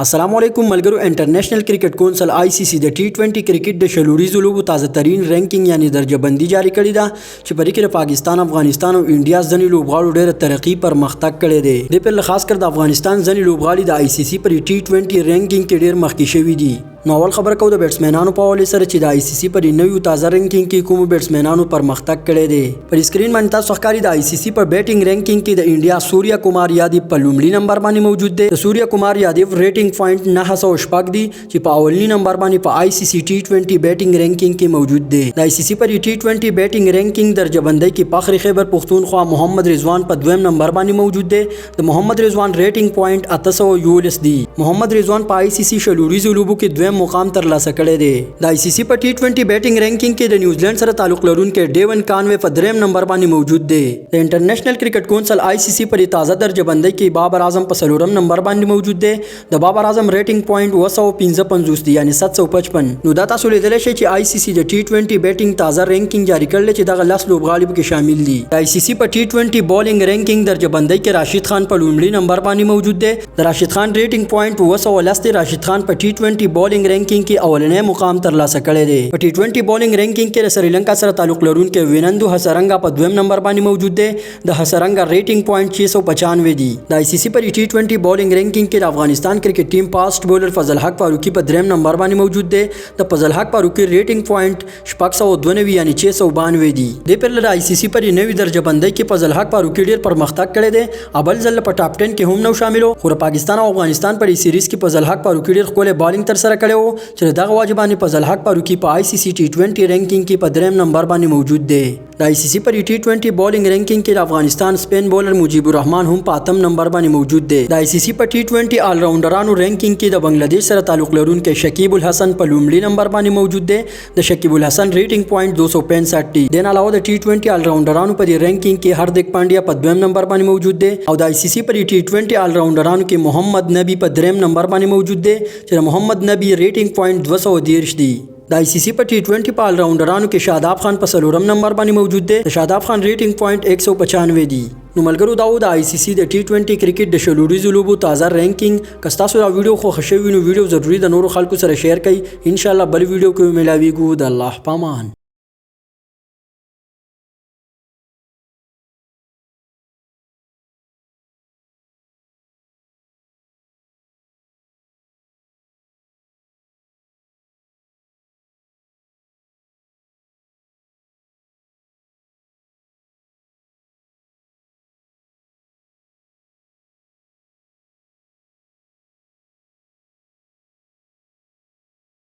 अस्सलामुअलैकुम मलगरू international cricket council ICC د T20 cricket د شلوریزو لوبو تازه ترین رینکینګ یعنی درجه بندي جاری کړې ده چې په کې پاکستان، افغانستان او انډیا ځنې لوبغاړو ډېر ترقی پرمختګ کړی دی. د پر خاص کر د افغانستان ځنې لوبغاړي د ICC پر T20 رینکینګ کې ډېر مخکې شوي دي. نو اول خبر کو د بیټسمنانو په حواله سره چې د ICC پر نویو تازه رینکینګ کې کوم بیټسمنانو پرمختګ کړی دی. پر اسکرین باندې تاسو ښکاري د ICC پر بیټینګ رینکینګ کې د انډیا سوریا کمار یادیو په لومړي نمبر باندې موجود دی. د سوریا کمار یادیو ریټینګ پوینټ 906 دی چې په اولنی نمبر باندې په ICC T20 بیټینګ رینکینګ کې موجود دی. د ICC پر T20 بیټینګ رینکینګ درجه بندۍ کې فخر خیبر پختونخوا محمد رضوان په دویم نمبر باندې موجود دی. د محمد رضوان ریټینګ پوینټ 819 دی. محمد رضوان په ICC شلوریزو لوبو کې دویم مقام ترلاسه کړی دی. د ICC په T20 بیټینګ رینکینګ کې د نیوزیلند سره تعلق لرونکي ډیون کانوے په دریم نمبر باندې موجود دی. د انټرنیشنل کرکټ کونسل ICC پر تازه درجه بندۍ کې بابر اعظم په څلورم نمبر باندې موجود دی. د بابر اعظم ریټینګ پوینټ 255 دی یعنی 755. نو دا تاسو لیدلی شئ چې ICC د T20 بیټینګ تازه رینکینګ جاری کړل چې دغه 10 لوبغاړي پکې شامل دي. د ICC په T20 بولینګ رینکینګ درجه بندۍ کې راشد خان په لومړي نمبر باندې موجود دی. د راشد خان ریټینګ پوینټ 210 دی. راشد خان په T20 بولینګ رینکینګ کې اولنی مقام ترلاسه کړی دی. په T20 بولینګ رینکینګ کې د سریلانکا سره تعلق لرونکي وینندو حسرنګا په دویم نمبر باندې موجود دی. د حسرنګا ریټینګ پوینټ 695 دی. د ICC پر T20 بولینګ رینکینګ کې د افغانستان کرکټ ټیم فاسټ بولر فضل حق فاروقي په دریم نمبر باندې موجود دی. د فضل حق فاروقي ریټینګ پوینټ 692 یعنی 692 دی. د پر د ICC پر نوې درجه بندۍ کې فضل حق فاروقي ډیر پرمختګ کړی دی. اول ځل په ټاپ 10 کې هم نو شاملو. خو پاکستان او افغانستان پر سیریز کې فضل حق فاروقي ډیر خپل بالینګ تر سره کړی وو چې دغه واجبانی فضل حق فاروقي په ICC T20 رینکینګ کې په دریم نمبر باندې موجود دی. د ICC پر T20 بولینګ رینکینګ کې د افغانستان سپین بولر مجيب الرحمن هم په 8م نمبر باندې موجود دی. د ICC پر T20 آل راونډرانو رینکینګ کې د بنگلاديش سره تعلق لرونکي شکیب الحسن په لومړي نمبر باندې موجود دی. د شکیب الحسن ریټینګ پوینټ 265 دی. د نه علاوه د T20 آل راونډرانو په رینکینګ کې هردیک پانډیا په دویم نمبر باندې موجود دی. او د ICC پر T20 آل راونډرانو کې محمد نبی په دریم نمبر باندې موجود دی چې محمد نبی ریټینګ پوینټ 213 دی. د ICC په T20 په آل راونډرانو کې شاداب خان په څلورم نمبر باندې موجود دی. د شاداب خان ریټینګ پوینټ 195 دی. نو ملګرو دا و د ICC د T20 کرکټ د شلوریزو لوبو تازه رینکینګ. که تاسو دا ویډیو خوښ شوی نو ویډیو ضروری د نورو خلکو سره شیر کړئ. ان شاء الله بل ویډیو کې ملاویږو. د الله پامان.